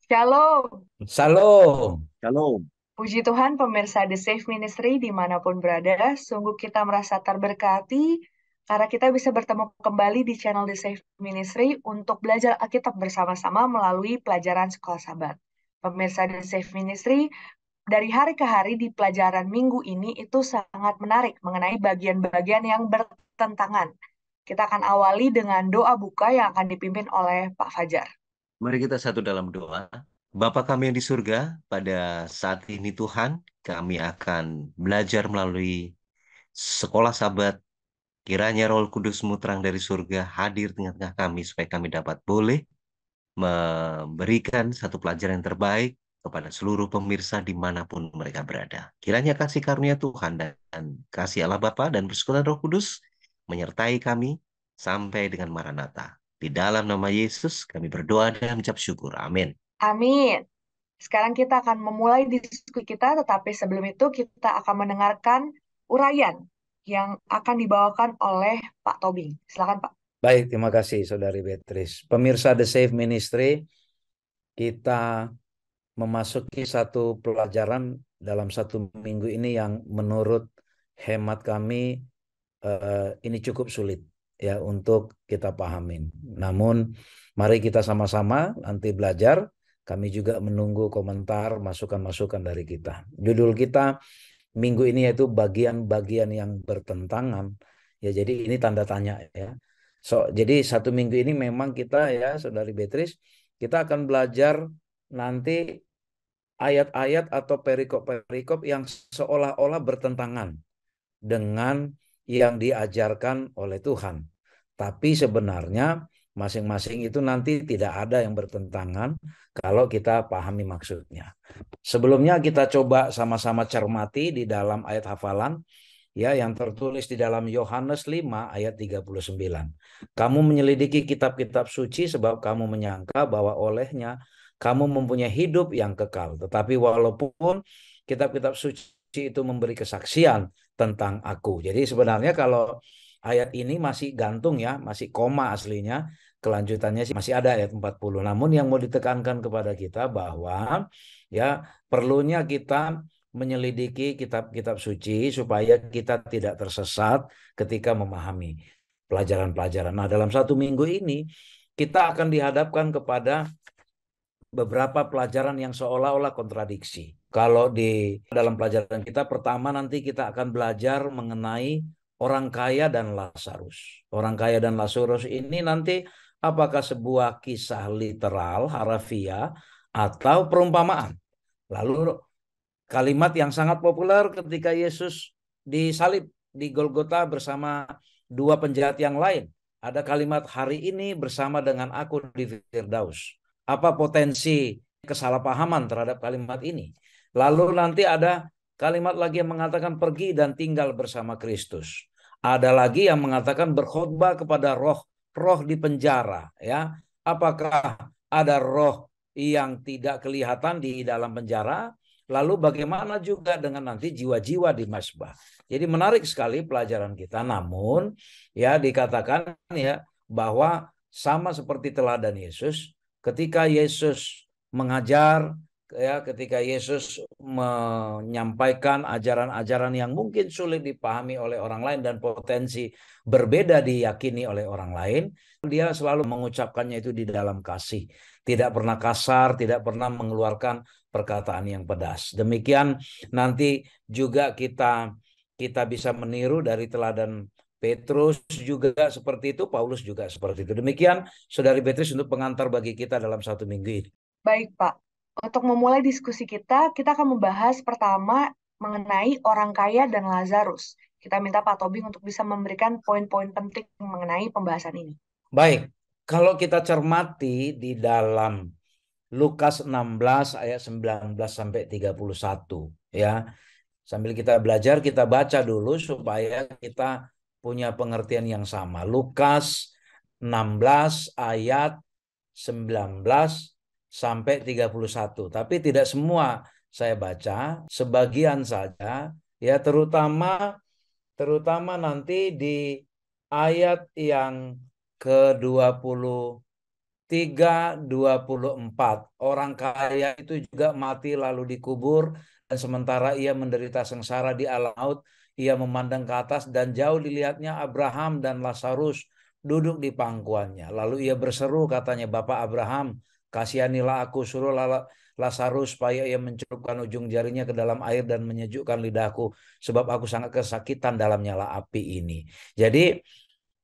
Shalom, Salam. Shalom. puji Tuhan pemirsa The Safe Ministry dimanapun berada, sungguh kita merasa terberkati karena kita bisa bertemu kembali di channel The Safe Ministry untuk belajar Alkitab bersama-sama melalui pelajaran Sekolah Sabat. Pemirsa The Safe Ministry, dari hari ke hari di pelajaran minggu ini itu sangat menarik mengenai bagian-bagian yang bertentangan. Kita akan awali dengan doa buka yang akan dipimpin oleh Pak Fajar. Mari kita satu dalam doa. Bapa kami yang di surga, pada saat ini Tuhan, kami akan belajar melalui sekolah Sabat. Kiranya Roh Kudus-Mu terang dari surga hadir di tengah kami supaya kami dapat boleh memberikan satu pelajaran yang terbaik kepada seluruh pemirsa dimanapun mereka berada. Kiranya kasih karunia Tuhan dan kasih Allah Bapa dan persekutuan Roh Kudus menyertai kami sampai dengan Maranatha. Di dalam nama Yesus kami berdoa dan mengucap syukur. Amin. Amin. Sekarang kita akan memulai diskusi kita, tetapi sebelum itu kita akan mendengarkan uraian yang akan dibawakan oleh Pak Tobing. Silakan, Pak. Baik, terima kasih Saudari Beatrice. Pemirsa The Safe Ministry, kita memasuki satu pelajaran dalam satu minggu ini yang menurut hemat kami ini cukup sulit ya untuk kita pahamin. Namun mari kita sama-sama nanti belajar. Kami juga menunggu komentar, masukan-masukan dari kita. Judul kita minggu ini yaitu bagian-bagian yang bertentangan. Ya, jadi ini tanda tanya ya. Jadi satu minggu ini memang kita ya, Saudari Beatrice, kita akan belajar nanti ayat-ayat atau perikop-perikop yang seolah-olah bertentangan dengan yang diajarkan oleh Tuhan. Tapi sebenarnya masing-masing itu nanti tidak ada yang bertentangan kalau kita pahami maksudnya. Sebelumnya kita coba sama-sama cermati di dalam ayat hafalan ya yang tertulis di dalam Yohanes 5 ayat 39. Kamu menyelidiki kitab-kitab suci sebab kamu menyangka bahwa olehnya kamu mempunyai hidup yang kekal. Tetapi walaupun kitab-kitab suci itu memberi kesaksian tentang aku. Jadi sebenarnya kalau ayat ini masih gantung ya, masih koma aslinya. Kelanjutannya masih ada ayat 40. Namun yang mau ditekankan kepada kita bahwa ya perlunya kita menyelidiki kitab-kitab suci supaya kita tidak tersesat ketika memahami pelajaran-pelajaran. Nah, dalam satu minggu ini kita akan dihadapkan kepada beberapa pelajaran yang seolah-olah kontradiksi. Kalau di dalam pelajaran kita pertama nanti kita akan belajar mengenai orang kaya dan Lazarus. Orang kaya dan Lazarus ini nanti apakah sebuah kisah literal, harafiah, atau perumpamaan. Lalu kalimat yang sangat populer ketika Yesus disalib di Golgota bersama dua penjahat yang lain. Ada kalimat hari ini bersama dengan aku di Firdaus. Apa potensi kesalahpahaman terhadap kalimat ini? Lalu nanti ada kalimat lagi yang mengatakan pergi dan tinggal bersama Kristus. Ada lagi yang mengatakan berkhotbah kepada roh di penjara. Ya, apakah ada roh yang tidak kelihatan di dalam penjara? Lalu bagaimana juga dengan nanti jiwa-jiwa di mazbah. Jadi menarik sekali pelajaran kita. Namun ya dikatakan ya bahwa sama seperti teladan Yesus, ketika Yesus mengajar ya, ketika Yesus menyampaikan ajaran-ajaran yang mungkin sulit dipahami oleh orang lain dan potensi berbeda diyakini oleh orang lain, dia selalu mengucapkannya itu di dalam kasih. Tidak pernah kasar, tidak pernah mengeluarkan perkataan yang pedas. Demikian nanti juga kita bisa meniru dari teladan Petrus juga seperti itu, Paulus juga seperti itu. Demikian Saudari Beatrice untuk pengantar bagi kita dalam satu minggu ini. Baik, Pak. Untuk memulai diskusi kita akan membahas pertama mengenai orang kaya dan Lazarus. Kita minta Pak Tobing untuk bisa memberikan poin-poin penting mengenai pembahasan ini. Baik, kalau kita cermati di dalam Lukas 16 ayat 19 sampai 31 ya. Sambil kita belajar, kita baca dulu supaya kita punya pengertian yang sama. Lukas 16 ayat 19 sampai 31. Tapi tidak semua saya baca, sebagian saja ya, terutama nanti di ayat yang ke-20 3:24. Orang kaya itu juga mati lalu dikubur, dan sementara ia menderita sengsara di alam maut, ia memandang ke atas dan jauh dilihatnya Abraham dan Lazarus duduk di pangkuannya. Lalu ia berseru katanya, Bapak Abraham, kasihanilah aku, suruh Lazarus supaya ia mencelupkan ujung jarinya ke dalam air dan menyejukkan lidahku, sebab aku sangat kesakitan dalam nyala api ini. Jadi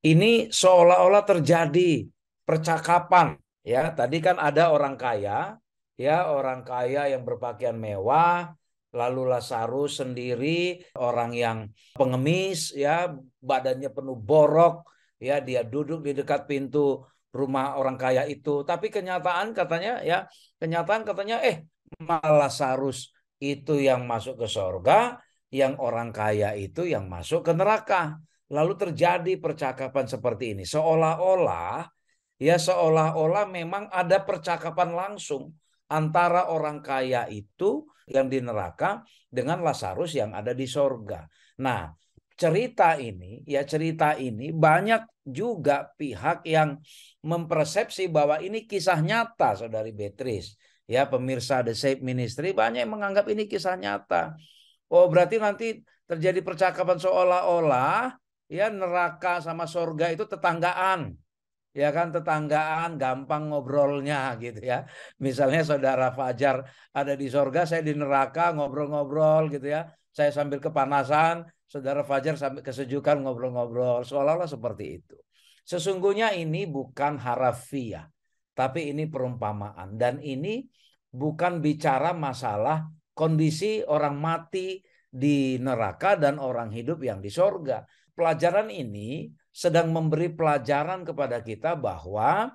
ini seolah-olah terjadi percakapan, ya. Tadi kan ada orang kaya, ya, orang kaya yang berpakaian mewah, lalu Lazarus sendiri orang yang pengemis, ya, badannya penuh borok, ya, dia duduk di dekat pintu rumah orang kaya itu. Tapi kenyataan katanya, ya, kenyataan katanya malah Lazarus itu yang masuk ke sorga, yang orang kaya itu yang masuk ke neraka. Lalu terjadi percakapan seperti ini. Seolah-olah memang ada percakapan langsung antara orang kaya itu yang di neraka dengan Lazarus yang ada di sorga. Nah, cerita ini banyak juga pihak yang mempersepsi bahwa ini kisah nyata, Saudari Beatrice. Ya, pemirsa The Safe Ministry banyak yang menganggap ini kisah nyata. Oh, berarti nanti terjadi percakapan seolah-olah ya neraka sama surga itu tetanggaan. Ya kan, tetanggaan, gampang ngobrolnya gitu ya. Misalnya saudara Fajar ada di surga, saya di neraka, ngobrol-ngobrol gitu ya. Saya sambil kepanasan, saudara Fajar sambil kesejukan, ngobrol-ngobrol. Seolah-olah seperti itu. Sesungguhnya ini bukan harafiah, tapi ini perumpamaan. Dan ini bukan bicara masalah kondisi orang mati di neraka dan orang hidup yang di surga. Pelajaran ini sedang memberi pelajaran kepada kita bahwa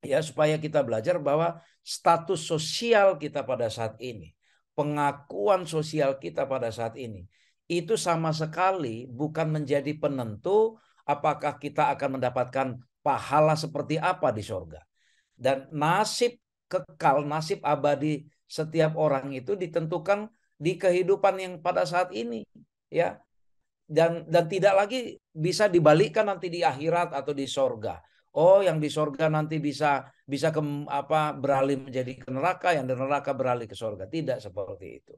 ya, supaya kita belajar bahwa status sosial kita pada saat ini, pengakuan sosial kita pada saat ini, itu sama sekali bukan menjadi penentu apakah kita akan mendapatkan pahala seperti apa di surga. Dan nasib kekal, nasib abadi setiap orang itu ditentukan di kehidupan yang pada saat ini, ya. Dan tidak lagi bisa dibalikkan nanti di akhirat atau di sorga. Oh, yang di sorga nanti bisa beralih menjadi ke neraka, yang di neraka beralih ke sorga. Tidak seperti itu.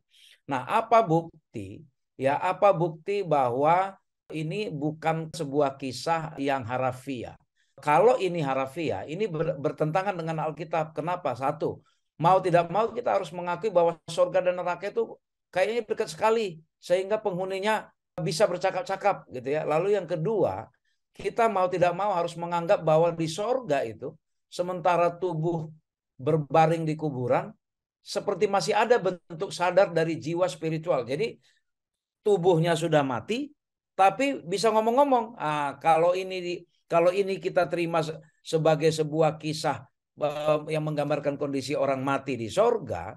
Nah, apa bukti? Ya, apa bukti bahwa ini bukan sebuah kisah yang harafiah? Kalau ini harafiah, ini bertentangan dengan Alkitab. Kenapa? Satu, mau tidak mau kita harus mengakui bahwa sorga dan neraka itu kayaknya dekat sekali, sehingga penghuninya bisa bercakap-cakap gitu ya. Lalu yang kedua, kita mau tidak mau harus menganggap bahwa di sorga itu, sementara tubuh berbaring di kuburan, seperti masih ada bentuk sadar dari jiwa spiritual. Jadi tubuhnya sudah mati, tapi bisa ngomong-ngomong. Kalau ini kita terima sebagai sebuah kisah yang menggambarkan kondisi orang mati di sorga,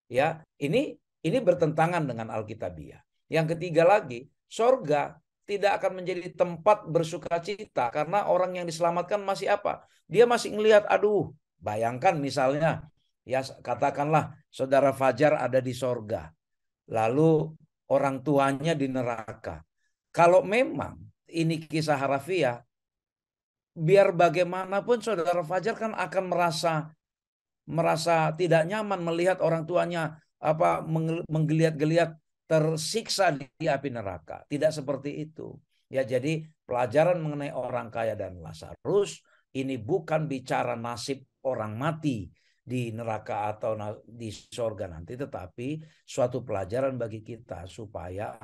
ya, ini bertentangan dengan Alkitabiah. Yang ketiga lagi, sorga tidak akan menjadi tempat bersukacita karena orang yang diselamatkan masih apa? Dia masih ngelihat, aduh, bayangkan misalnya, ya katakanlah saudara Fajar ada di sorga, lalu orang tuanya di neraka. Kalau memang ini kisah harafiah, biar bagaimanapun saudara Fajar kan akan merasa tidak nyaman melihat orang tuanya menggeliat-geliat tersiksa di api neraka. Tidak seperti itu. Ya, jadi pelajaran mengenai orang kaya dan Lazarus ini bukan bicara nasib orang mati di neraka atau di surga nanti, tetapi suatu pelajaran bagi kita supaya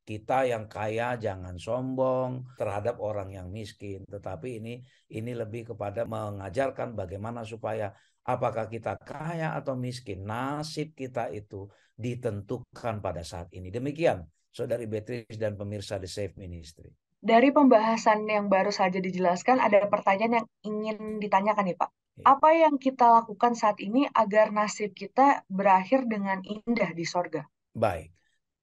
kita yang kaya jangan sombong terhadap orang yang miskin, tetapi ini lebih kepada mengajarkan bagaimana supaya apakah kita kaya atau miskin, nasib kita itu ditentukan pada saat ini. Demikian, Saudari Beatrice dan pemirsa The Safe Ministry. Dari pembahasan yang baru saja dijelaskan, ada pertanyaan yang ingin ditanyakan nih Pak. Apa yang kita lakukan saat ini agar nasib kita berakhir dengan indah di sorga? Baik,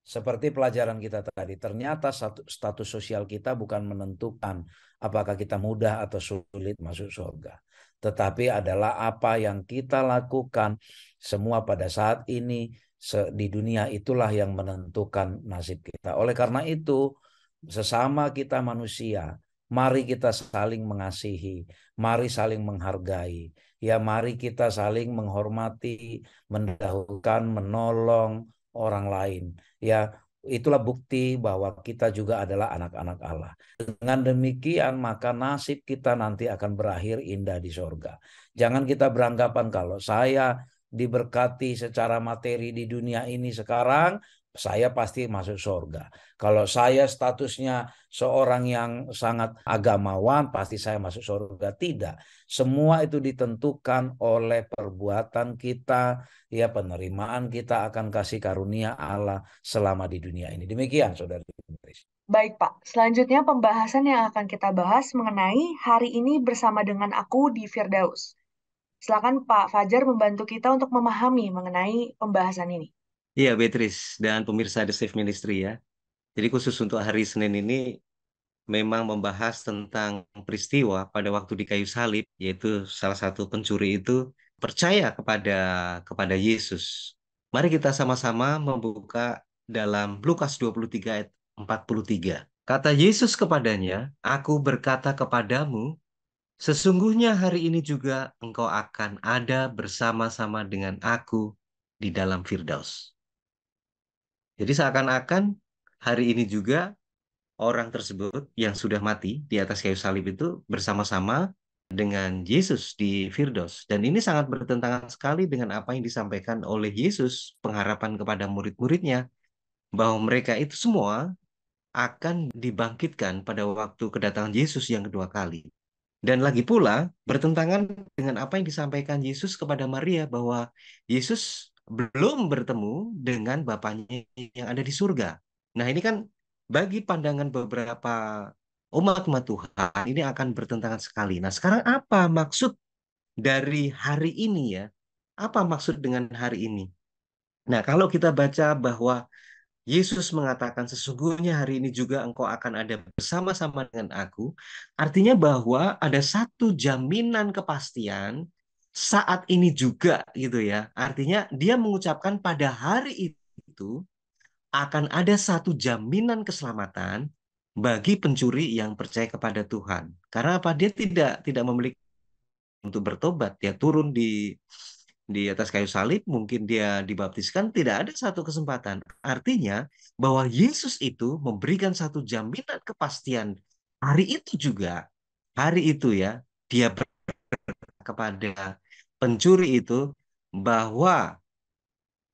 seperti pelajaran kita tadi, ternyata status sosial kita bukan menentukan apakah kita mudah atau sulit masuk surga. Tetapi adalah apa yang kita lakukan semua pada saat ini di dunia, itulah yang menentukan nasib kita. Oleh karena itu, sesama kita manusia, Mari kita saling mengasihi, mari saling menghargai. Ya, mari kita saling menghormati, mendahulukan, menolong orang lain. Ya, itulah bukti bahwa kita juga adalah anak-anak Allah. Dengan demikian, maka nasib kita nanti akan berakhir indah di sorga. Jangan kita beranggapan kalau saya diberkati secara materi di dunia ini sekarang, saya pasti masuk surga. Kalau saya statusnya seorang yang sangat agamawan, pasti saya masuk surga. Tidak. Semua itu ditentukan oleh perbuatan kita, ya, penerimaan kita akan kasih karunia Allah selama di dunia ini. Demikian, Saudara. Baik, Pak. Selanjutnya pembahasan yang akan kita bahas mengenai hari ini bersama dengan aku di Firdaus. Silakan Pak Fajar membantu kita untuk memahami mengenai pembahasan ini. Iya, Beatrice dan pemirsa The Safe Ministry ya. Jadi khusus untuk hari Senin ini memang membahas tentang peristiwa pada waktu di kayu salib, yaitu salah satu pencuri itu percaya kepada Yesus. Mari kita sama-sama membuka dalam Lukas 23 ayat 43. Kata Yesus kepadanya, "Aku berkata kepadamu, sesungguhnya hari ini juga engkau akan ada bersama-sama dengan aku di dalam Firdaus." Jadi seakan-akan hari ini juga orang tersebut yang sudah mati di atas kayu salib itu bersama-sama dengan Yesus di Firdaus. Dan ini sangat bertentangan sekali dengan apa yang disampaikan oleh Yesus, pengharapan kepada murid-muridnya, bahwa mereka itu semua akan dibangkitkan pada waktu kedatangan Yesus yang kedua kali. Dan lagi pula bertentangan dengan apa yang disampaikan Yesus kepada Maria, bahwa Yesus belum bertemu dengan Bapaknya yang ada di surga. Nah, ini kan bagi pandangan beberapa umat-umat Tuhan ini akan bertentangan sekali. Nah, sekarang apa maksud dari hari ini ya? Apa maksud dengan hari ini? Nah, kalau kita baca bahwa Yesus mengatakan, "Sesungguhnya hari ini juga engkau akan ada bersama-sama dengan aku." Artinya bahwa ada satu jaminan kepastian saat ini juga gitu ya. Artinya dia mengucapkan pada hari itu akan ada satu jaminan keselamatan bagi pencuri yang percaya kepada Tuhan. Karena apa? Dia tidak memiliki untuk bertobat. Dia turun di atas kayu salib, mungkin dia dibaptiskan, tidak ada satu kesempatan. Artinya bahwa Yesus itu memberikan satu jaminan kepastian. Hari itu juga, hari itu ya, dia kepada pencuri itu bahwa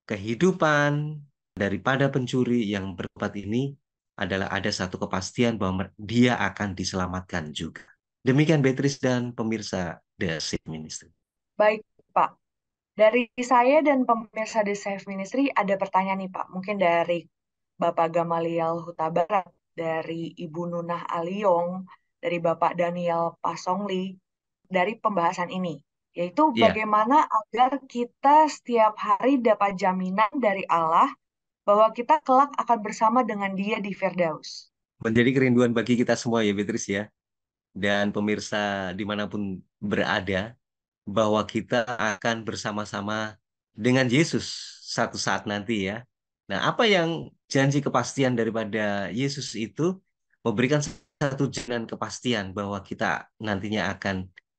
kehidupan daripada pencuri yang bertobat ini adalah ada satu kepastian bahwa dia akan diselamatkan juga. Demikian Beatrice dan pemirsa The Safe Ministry. Baik, Pak. Dari saya dan pemirsa The Safe Ministry ada pertanyaan nih, Pak. Mungkin dari Bapak Gamaliel Huta Barat, dari Ibu Nunah Aliong, dari Bapak Daniel Pasongli, dari pembahasan ini, yaitu Ya, bagaimana agar kita setiap hari dapat jaminan dari Allah bahwa kita kelak akan bersama dengan Dia di Firdaus. menjadi kerinduan bagi kita semua ya Beatrice ya. Dan pemirsa dimanapun berada, bahwa kita akan bersama-sama dengan Yesus satu saat nanti ya. Nah, apa yang janji kepastian daripada Yesus itu memberikan satu jaminan kepastian bahwa kita nantinya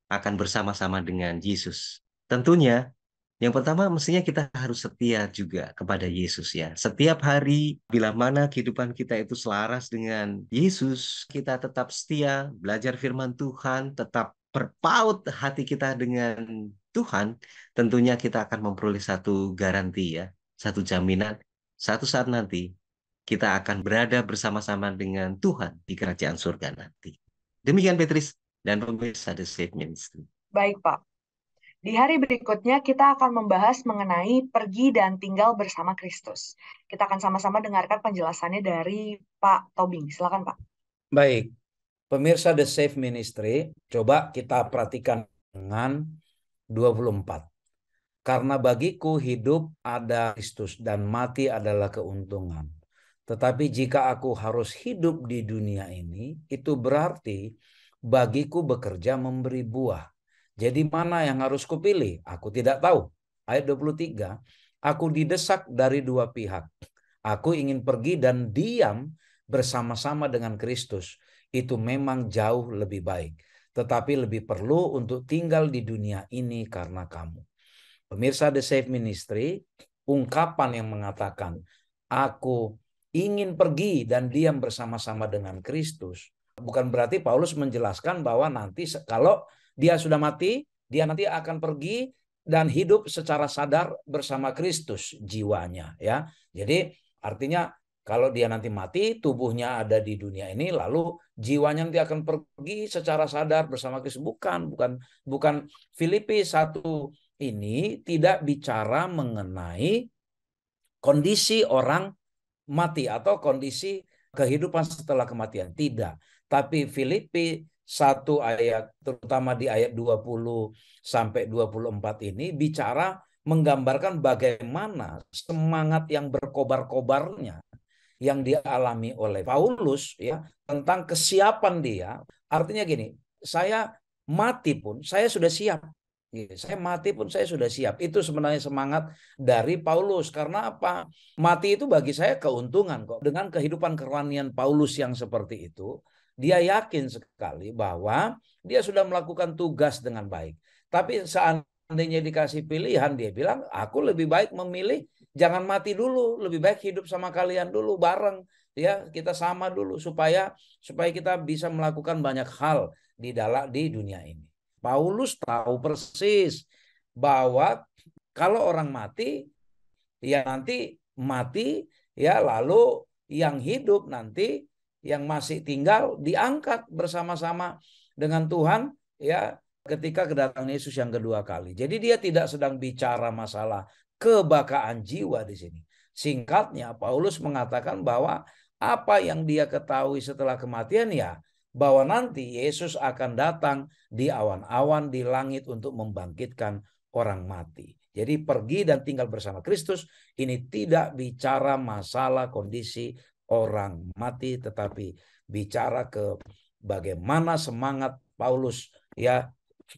akan bersama-sama dengan Yesus. Tentunya yang pertama, mestinya kita harus setia juga kepada Yesus ya. Setiap hari, bila mana kehidupan kita itu selaras dengan Yesus, kita tetap setia, belajar firman Tuhan, tetap berpaut hati kita dengan Tuhan, tentunya kita akan memperoleh satu garansi ya, satu jaminan. Satu saat nanti, kita akan berada bersama-sama dengan Tuhan di kerajaan surga nanti. Demikian Petrus dan pemirsa The Safe Ministry. Baik, Pak. Di hari berikutnya kita akan membahas mengenai pergi dan tinggal bersama Kristus. Kita akan sama-sama dengarkan penjelasannya dari Pak Tobing. Silakan, Pak. Baik, pemirsa The Safe Ministry, coba kita perhatikan dengan 24. Karena bagiku hidup ada Kristus dan mati adalah keuntungan. Tetapi jika aku harus hidup di dunia ini, itu berarti bagiku bekerja memberi buah. Jadi mana yang harus kupilih? Aku tidak tahu. Ayat 23, aku didesak dari dua pihak. Aku ingin pergi dan diam bersama-sama dengan Kristus. itu memang jauh lebih baik. Tetapi lebih perlu untuk tinggal di dunia ini karena kamu. Pemirsa The Safe Ministry, ungkapan yang mengatakan, aku ingin pergi dan diam bersama-sama dengan Kristus. Bukan berarti Paulus menjelaskan bahwa nanti kalau dia sudah mati, dia nanti akan pergi dan hidup secara sadar bersama Kristus jiwanya, ya. Jadi artinya kalau dia nanti mati, tubuhnya ada di dunia ini, lalu jiwanya nanti akan pergi secara sadar bersama Kristus. Bukan Filipi 1 ini tidak bicara mengenai kondisi orang mati atau kondisi kehidupan setelah kematian. Tidak. Tapi Filipi 1 ayat, terutama di ayat 20 sampai 24 ini bicara menggambarkan bagaimana semangat yang berkobar-kobarnya yang dialami oleh Paulus, ya, tentang kesiapan dia. Artinya gini, saya mati pun saya sudah siap. Saya mati pun saya sudah siap. Itu sebenarnya semangat dari Paulus. Karena apa? Mati itu bagi saya keuntungan kok. Dengan kehidupan kerohanian Paulus yang seperti itu, dia yakin sekali bahwa dia sudah melakukan tugas dengan baik. Tapi seandainya dikasih pilihan, dia bilang, aku lebih baik memilih jangan mati dulu, lebih baik hidup sama kalian dulu bareng, ya, kita sama dulu supaya kita bisa melakukan banyak hal di dunia ini. Paulus tahu persis bahwa kalau orang mati, ya nanti mati, ya, lalu yang hidup nanti, yang masih tinggal diangkat bersama-sama dengan Tuhan, ya, ketika kedatangan Yesus yang kedua kali. Jadi dia tidak sedang bicara masalah kebakaan jiwa di sini. Singkatnya, Paulus mengatakan bahwa apa yang dia ketahui setelah kematian, ya, bahwa nanti Yesus akan datang di awan-awan di langit untuk membangkitkan orang mati. Jadi pergi dan tinggal bersama Kristus ini tidak bicara masalah kondisi orang mati, tetapi bicara ke bagaimana semangat Paulus, ya,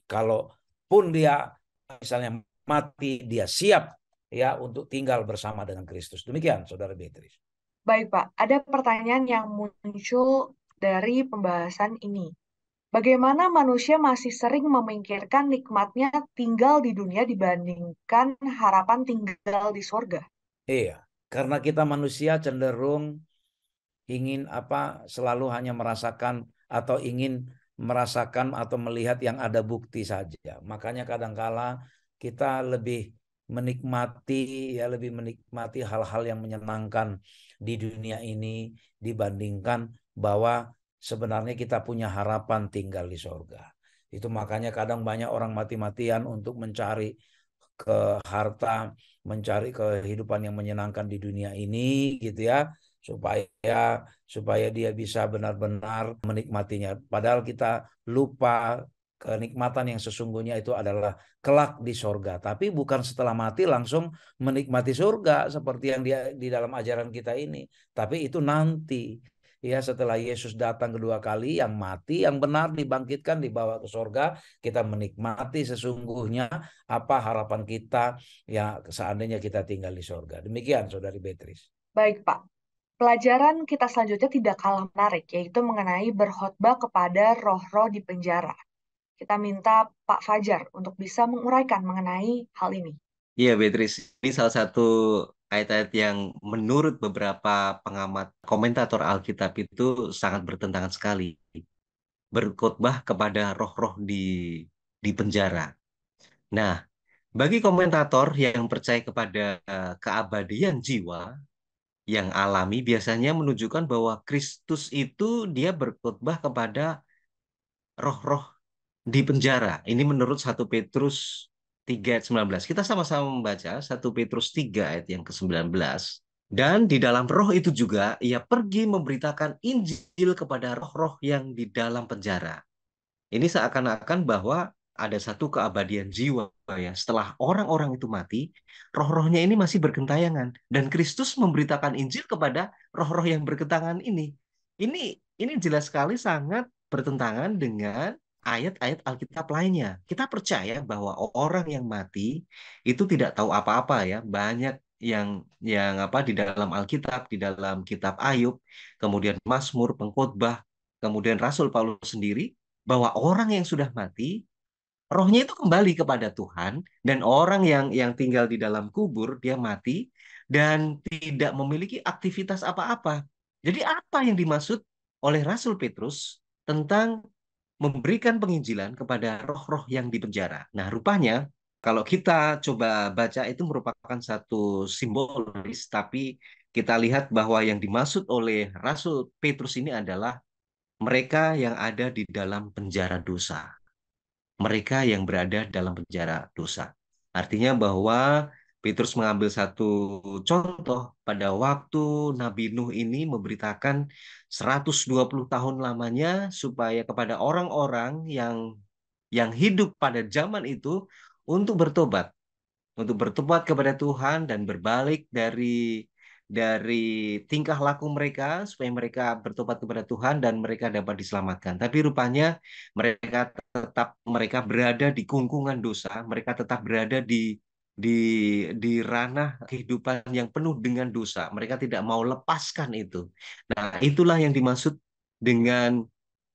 kalaupun dia misalnya mati, dia siap, ya, untuk tinggal bersama dengan Kristus. Demikian, Saudara Beatrice. Baik, Pak. Ada pertanyaan yang muncul dari pembahasan ini. Bagaimana manusia masih sering memikirkan nikmatnya tinggal di dunia dibandingkan harapan tinggal di surga? Iya, karena kita manusia cenderung ingin selalu hanya merasakan atau ingin merasakan atau melihat yang ada bukti saja. Makanya kadangkala kita lebih menikmati hal-hal yang menyenangkan di dunia ini dibandingkan bahwa sebenarnya kita punya harapan tinggal di sorga. Itu makanya kadang banyak orang mati-matian untuk mencari ke harta, mencari kehidupan yang menyenangkan di dunia ini, gitu ya, supaya dia bisa benar-benar menikmatinya. Padahal kita lupa kenikmatan yang sesungguhnya itu adalah kelak di sorga. Tapi bukan setelah mati langsung menikmati surga seperti yang di dalam ajaran kita ini. Tapi itu nanti, ya, setelah Yesus datang kedua kali, yang mati, yang benar dibangkitkan, dibawa ke sorga, kita menikmati sesungguhnya apa harapan kita, ya, seandainya kita tinggal di sorga. Demikian, Saudari Beatrice. Baik, Pak. Pelajaran kita selanjutnya tidak kalah menarik, yaitu mengenai berkhotbah kepada roh-roh di penjara. Kita minta Pak Fajar untuk bisa menguraikan mengenai hal ini. Iya, Beatrice. Ini salah satu ayat-ayat yang menurut beberapa pengamat komentator Alkitab itu sangat bertentangan sekali. Berkhotbah kepada roh-roh di penjara. Nah, bagi komentator yang percaya kepada keabadian jiwa yang alami, biasanya menunjukkan bahwa Kristus itu dia berkhotbah kepada roh-roh di penjara. Ini menurut 1 Petrus 3 ayat 19. Kita sama-sama membaca 1 Petrus 3 ayat yang ke-19. Dan di dalam roh itu juga ia pergi memberitakan Injil kepada roh-roh yang di dalam penjara. Ini seakan-akan bahwa ada satu keabadian jiwa, ya. Setelah orang-orang itu mati, roh-rohnya ini masih bergentayangan dan Kristus memberitakan Injil kepada roh-roh yang bergentayangan ini. Ini jelas sekali sangat bertentangan dengan ayat-ayat Alkitab lainnya. Kita percaya bahwa orang yang mati itu tidak tahu apa-apa, ya. Banyak yang di dalam Alkitab, di dalam kitab Ayub, kemudian Mazmur, Pengkhotbah, kemudian Rasul Paulus sendiri, bahwa orang yang sudah mati, rohnya itu kembali kepada Tuhan, dan orang yang tinggal di dalam kubur, dia mati dan tidak memiliki aktivitas apa-apa. Jadi apa yang dimaksud oleh Rasul Petrus tentang memberikan penginjilan kepada roh-roh yang di penjara? Nah, rupanya kalau kita coba baca itu merupakan satu simbolis, tapi kita lihat bahwa yang dimaksud oleh Rasul Petrus ini adalah mereka yang ada di dalam penjara dosa, mereka yang berada dalam penjara dosa. Artinya bahwa Petrus mengambil satu contoh pada waktu Nabi Nuh ini memberitakan 120 tahun lamanya supaya kepada orang-orang yang hidup pada zaman itu untuk bertobat, kepada Tuhan dan berbalik dari tingkah laku mereka supaya mereka bertobat kepada Tuhan dan mereka dapat diselamatkan. Tapi rupanya mereka berada di kungkungan dosa, mereka tetap berada di di ranah kehidupan yang penuh dengan dosa. Mereka tidak mau lepaskan itu. Nah, itulah yang dimaksud dengan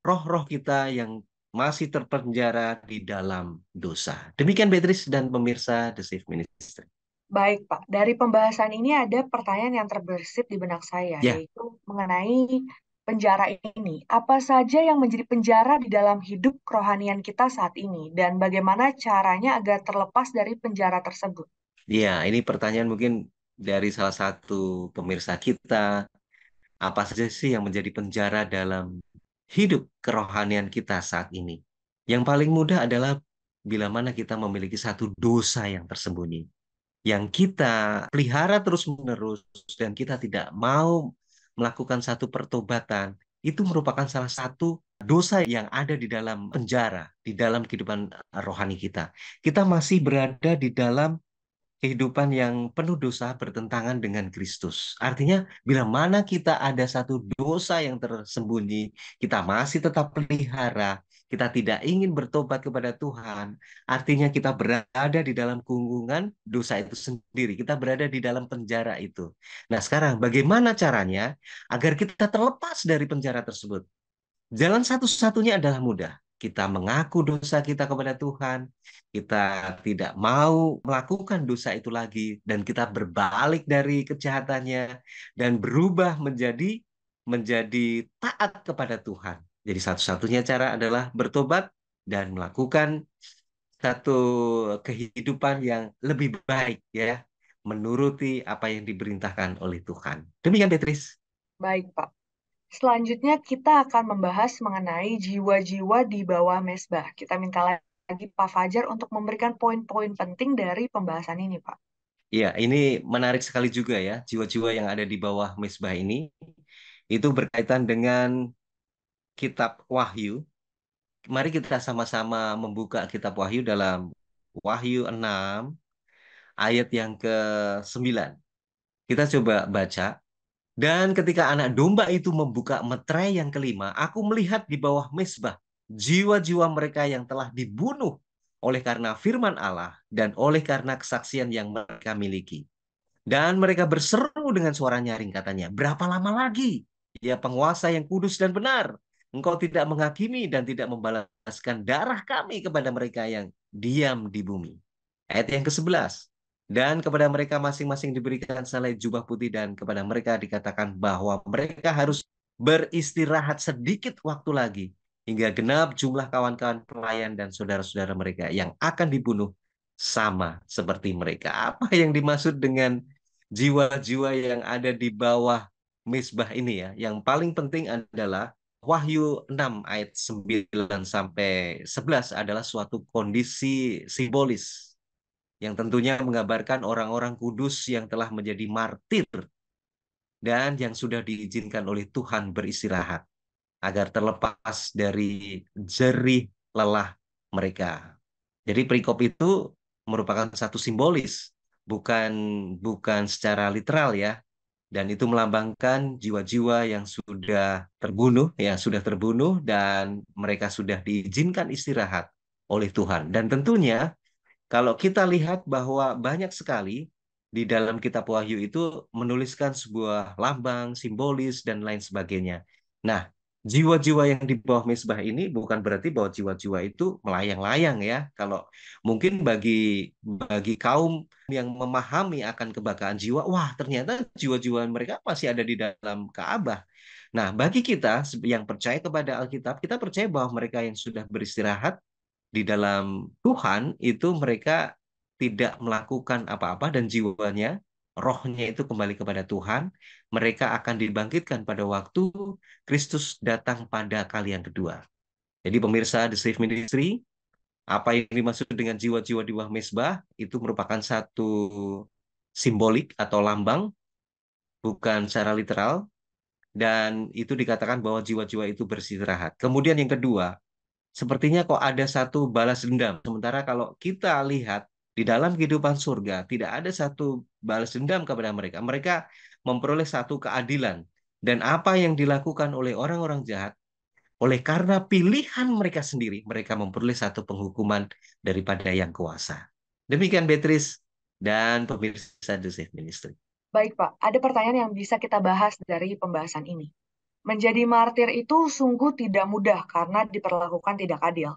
roh-roh kita yang masih terpenjara di dalam dosa. Demikian Beatrice dan pemirsa The Safe Ministry. Baik, Pak. Dari pembahasan ini ada pertanyaan yang terbersit di benak saya, Ya, yaitu mengenai penjara ini. Apa saja yang menjadi penjara di dalam hidup kerohanian kita saat ini, dan bagaimana caranya agar terlepas dari penjara tersebut? ya, ini pertanyaan mungkin dari salah satu pemirsa kita. Apa saja sih yang menjadi penjara dalam hidup kerohanian kita saat ini? Yang paling mudah adalah bila mana kita memiliki satu dosa yang tersembunyi, yang kita pelihara terus-menerus dan kita tidak mau melakukan satu pertobatan, itu merupakan salah satu dosa yang ada di dalam penjara, di dalam kehidupan rohani kita. Kita masih berada di dalam kehidupan yang penuh dosa bertentangan dengan Kristus. Artinya, bila mana kita ada satu dosa yang tersembunyi, kita masih tetap pelihara, kita tidak ingin bertobat kepada Tuhan, artinya kita berada di dalam kungkungan dosa itu sendiri. Kita berada di dalam penjara itu. Nah, sekarang bagaimana caranya agar kita terlepas dari penjara tersebut? Jalan satu-satunya adalah mudah. Kita mengaku dosa kita kepada Tuhan, kita tidak mau melakukan dosa itu lagi, dan kita berbalik dari kejahatannya dan berubah menjadi taat kepada Tuhan. Jadi satu-satunya cara adalah bertobat dan melakukan satu kehidupan yang lebih baik, ya, menuruti apa yang diperintahkan oleh Tuhan. Demikian Beatrice. Baik, Pak. Selanjutnya kita akan membahas mengenai jiwa-jiwa di bawah mesbah. Kita minta lagi Pak Fajar untuk memberikan poin-poin penting dari pembahasan ini, Pak. Ya, ini menarik sekali juga ya, jiwa-jiwa yang ada di bawah mesbah ini. Itu berkaitan dengan kitab Wahyu. Mari kita sama-sama membuka kitab Wahyu dalam Wahyu 6 ayat yang ke-9. Kita coba baca. Dan ketika anak domba itu membuka meterai yang kelima, aku melihat di bawah mesbah jiwa-jiwa mereka yang telah dibunuh oleh karena firman Allah dan oleh karena kesaksian yang mereka miliki. Dan mereka berseru dengan suara nyaring katanya, berapa lama lagi, ya penguasa yang kudus dan benar, engkau tidak menghakimi dan tidak membalaskan darah kami kepada mereka yang diam di bumi. Ayat yang ke-11. Dan kepada mereka masing-masing diberikan selai jubah putih dan kepada mereka dikatakan bahwa mereka harus beristirahat sedikit waktu lagi hingga genap jumlah kawan-kawan pelayan dan saudara-saudara mereka yang akan dibunuh sama seperti mereka. Apa yang dimaksud dengan jiwa-jiwa yang ada di bawah misbah ini ya? Yang paling penting adalah Wahyu 6 ayat 9 sampai 11 adalah suatu kondisi simbolis yang tentunya menggambarkan orang-orang kudus yang telah menjadi martir dan yang sudah diizinkan oleh Tuhan beristirahat agar terlepas dari jerih lelah mereka. Jadi perikop itu merupakan satu simbolis, bukan bukan secara literal ya. Dan itu melambangkan jiwa-jiwa yang sudah terbunuh dan mereka sudah diizinkan istirahat oleh Tuhan. Dan tentunya kalau kita lihat bahwa banyak sekali di dalam kitab Wahyu itu menuliskan sebuah lambang, simbolis, dan lain sebagainya. Nah, jiwa-jiwa yang di bawah mezbah ini bukan berarti bahwa jiwa-jiwa itu melayang-layang ya. Kalau mungkin bagi kaum yang memahami akan kebakaan jiwa, wah ternyata jiwa-jiwa mereka masih ada di dalam Ka'bah. Nah, bagi kita yang percaya kepada Alkitab, kita percaya bahwa mereka yang sudah beristirahat di dalam Tuhan itu mereka tidak melakukan apa-apa dan jiwanya, rohnya itu kembali kepada Tuhan, mereka akan dibangkitkan pada waktu Kristus datang pada kali yang kedua. Jadi pemirsa The Safe Ministry, apa yang dimaksud dengan jiwa-jiwa di bawah mezbah itu merupakan satu simbolik atau lambang, bukan secara literal, dan itu dikatakan bahwa jiwa-jiwa itu beristirahat. Kemudian yang kedua, sepertinya kok ada satu balas dendam. Sementara kalau kita lihat di dalam kehidupan surga, tidak ada satu balas dendam kepada mereka. Mereka memperoleh satu keadilan. Dan apa yang dilakukan oleh orang-orang jahat, oleh karena pilihan mereka sendiri, mereka memperoleh satu penghukuman daripada yang kuasa. Demikian Beatrice dan pemirsa The Safe Ministry. Baik, Pak. Ada pertanyaan yang bisa kita bahas dari pembahasan ini. Menjadi martir itu sungguh tidak mudah karena diperlakukan tidak adil.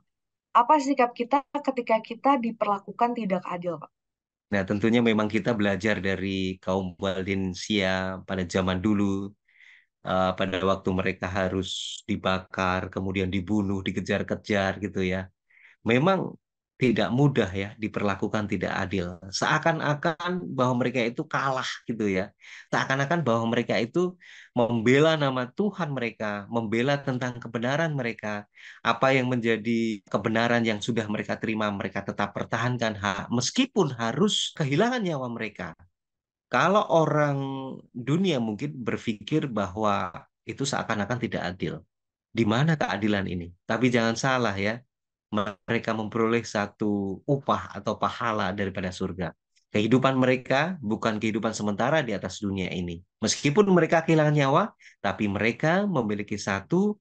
Apa sikap kita ketika kita diperlakukan tidak adil, Pak? Nah, tentunya memang kita belajar dari kaum Waldensia pada zaman dulu, pada waktu mereka harus dibakar, kemudian dibunuh, dikejar-kejar gitu ya. Memang tidak mudah ya, diperlakukan tidak adil. Seakan-akan bahwa mereka itu kalah gitu ya. Seakan-akan bahwa mereka itu membela nama Tuhan mereka, membela tentang kebenaran mereka. Apa yang menjadi kebenaran yang sudah mereka terima, mereka tetap pertahankan meskipun harus kehilangan nyawa mereka. Kalau orang dunia mungkin berpikir bahwa itu seakan-akan tidak adil. Di mana keadilan ini? Tapi jangan salah ya, mereka memperoleh satu upah atau pahala daripada surga. Kehidupan mereka bukan kehidupan sementara di atas dunia ini. Meskipun mereka kehilangan nyawa, tapi mereka memiliki satu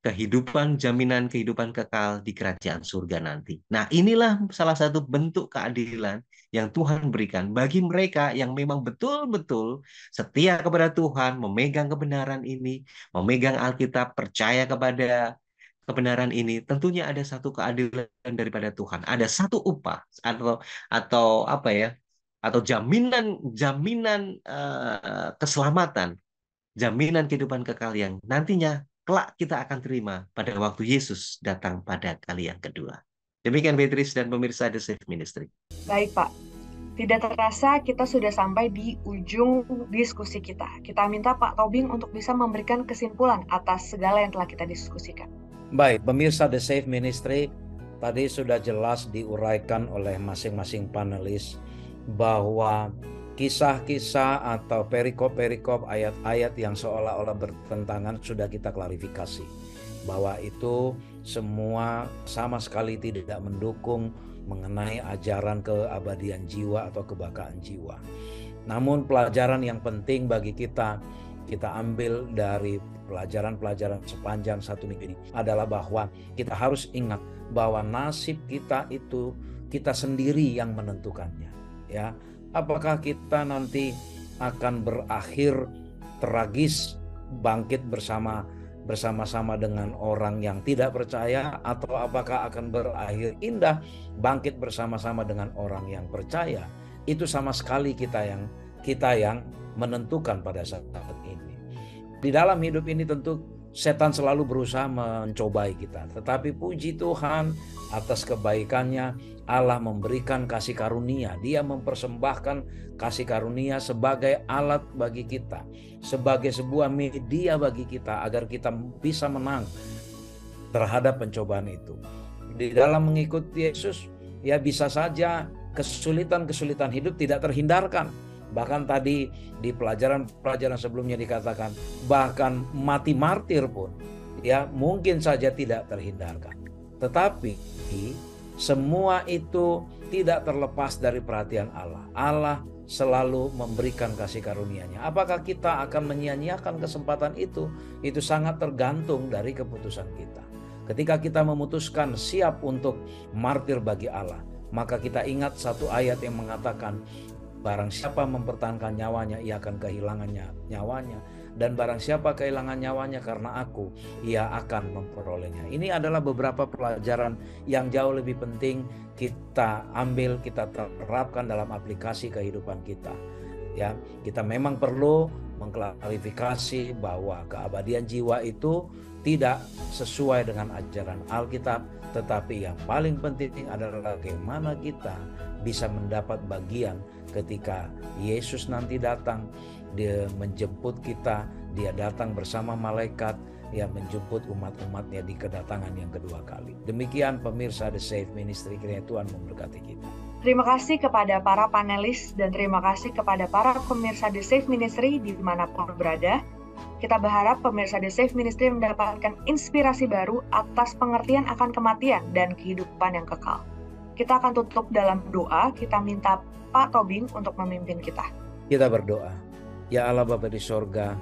kehidupan, jaminan kehidupan kekal di kerajaan surga nanti. Nah, inilah salah satu bentuk keadilan yang Tuhan berikan bagi mereka yang memang betul-betul setia kepada Tuhan, memegang kebenaran ini, memegang Alkitab, percaya kepada kebenaran ini. Tentunya ada satu keadilan daripada Tuhan, ada satu upah atau apa ya? Atau jaminan jaminan keselamatan, jaminan kehidupan kekal yang nantinya kelak kita akan terima pada waktu Yesus datang pada kali yang kedua. Demikian Beatrice dan pemirsa The Safe Ministry. Baik, Pak. Tidak terasa kita sudah sampai di ujung diskusi kita. Kita minta Pak Tobing untuk bisa memberikan kesimpulan atas segala yang telah kita diskusikan. Baik, pemirsa The Safe Ministry, tadi sudah jelas diuraikan oleh masing-masing panelis bahwa kisah-kisah atau perikop-perikop ayat-ayat yang seolah-olah bertentangan sudah kita klarifikasi. Bahwa itu semua sama sekali tidak mendukung mengenai ajaran keabadian jiwa atau kebakaan jiwa. Namun pelajaran yang penting bagi kita ambil dari pelajaran-pelajaran sepanjang satu minggu ini adalah bahwa kita harus ingat bahwa nasib kita itu kita sendiri yang menentukannya. Ya, apakah kita nanti akan berakhir tragis bangkit bersama-sama dengan orang yang tidak percaya, atau apakah akan berakhir indah bangkit bersama-sama dengan orang yang percaya? Itu sama sekali kita yang menentukan pada saat ini. Di dalam hidup ini tentu setan selalu berusaha mencobai kita, tetapi puji Tuhan atas kebaikannya. Allah memberikan kasih karunia. Dia mempersembahkan kasih karunia sebagai alat bagi kita, sebagai sebuah media bagi kita agar kita bisa menang terhadap pencobaan itu. Di dalam mengikuti Yesus, ya bisa saja kesulitan-kesulitan hidup tidak terhindarkan. Bahkan tadi di pelajaran-pelajaran sebelumnya dikatakan bahkan mati martir pun ya mungkin saja tidak terhindarkan. Tetapi semua itu tidak terlepas dari perhatian Allah. Allah selalu memberikan kasih karunia-Nya. Apakah kita akan menyia-nyiakan kesempatan itu? Itu sangat tergantung dari keputusan kita. Ketika kita memutuskan siap untuk martir bagi Allah, maka kita ingat satu ayat yang mengatakan Barang siapa mempertahankan nyawanya, ia akan kehilangan nyawanya. Dan barang siapa kehilangan nyawanya karena aku, ia akan memperolehnya. Ini adalah beberapa pelajaran yang jauh lebih penting kita ambil, kita terapkan dalam aplikasi kehidupan kita. Ya, kita memang perlu mengklarifikasi bahwa keabadian jiwa itu tidak sesuai dengan ajaran Alkitab, tetapi yang paling penting adalah bagaimana kita bisa mendapat bagian ketika Yesus nanti datang. Dia menjemput kita, dia datang bersama malaikat, dia menjemput umat-umatnya di kedatangan yang kedua kali. Demikian pemirsa The Safe Ministry, kiranya Tuhan memberkati kita. Terima kasih kepada para panelis dan terima kasih kepada para pemirsa The Safe Ministry dimanapun berada. Kita berharap pemirsa The Safe Ministry mendapatkan inspirasi baru atas pengertian akan kematian dan kehidupan yang kekal. Kita akan tutup dalam doa, kita minta Pak Tobing untuk memimpin kita. Kita berdoa. Ya Allah Bapa di sorga,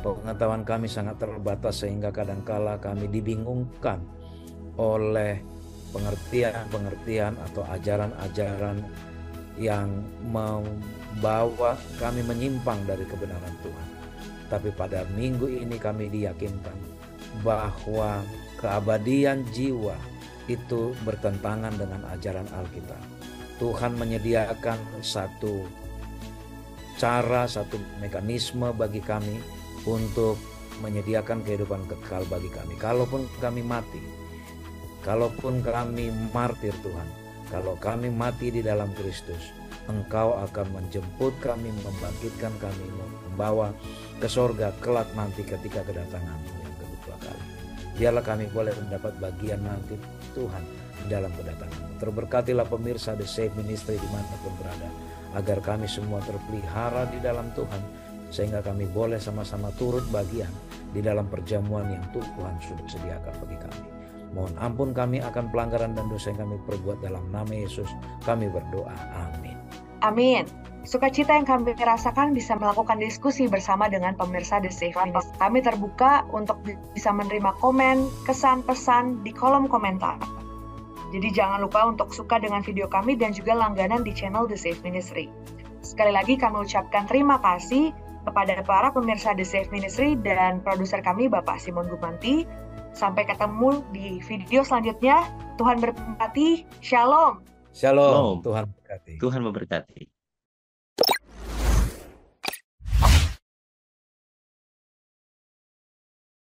pengetahuan kami sangat terbatas sehingga kadangkala kami dibingungkan oleh pengertian-pengertian atau ajaran-ajaran yang membawa kami menyimpang dari kebenaran Tuhan. Tapi pada minggu ini kami diyakinkan bahwa keabadian jiwa itu bertentangan dengan ajaran Alkitab. Tuhan menyediakan satu cara, satu mekanisme bagi kami untuk menyediakan kehidupan kekal bagi kami. Kalaupun kami mati, kalaupun kami martir Tuhan, kalau kami mati di dalam Kristus, Engkau akan menjemput kami, membangkitkan kami, membawa ke sorga kelak nanti ketika kedatangan-Mu yang kedua kali. Biarlah kami boleh mendapat bagian nanti Tuhan di dalam kedatangan-Mu. Terberkatilah pemirsa The Safe Ministry dimanapun berada, agar kami semua terpelihara di dalam Tuhan, sehingga kami boleh sama-sama turut bagian di dalam perjamuan yang Tuhan sudah sediakan bagi kami. Mohon ampun kami akan pelanggaran dan dosa yang kami perbuat, dalam nama Yesus kami berdoa. Amin. Amin. Sukacita yang kami rasakan bisa melakukan diskusi bersama dengan pemirsa The Safe Ministry. Kami terbuka untuk bisa menerima komen, kesan, pesan di kolom komentar. Jadi jangan lupa untuk suka dengan video kami dan juga langganan di channel The Safe Ministry. Sekali lagi kami ucapkan terima kasih kepada para pemirsa The Safe Ministry dan produser kami Bapak Simon Gumanti. Sampai ketemu di video selanjutnya. Tuhan berkati. Shalom. Shalom. Tuhan berkati. Tuhan memberkati.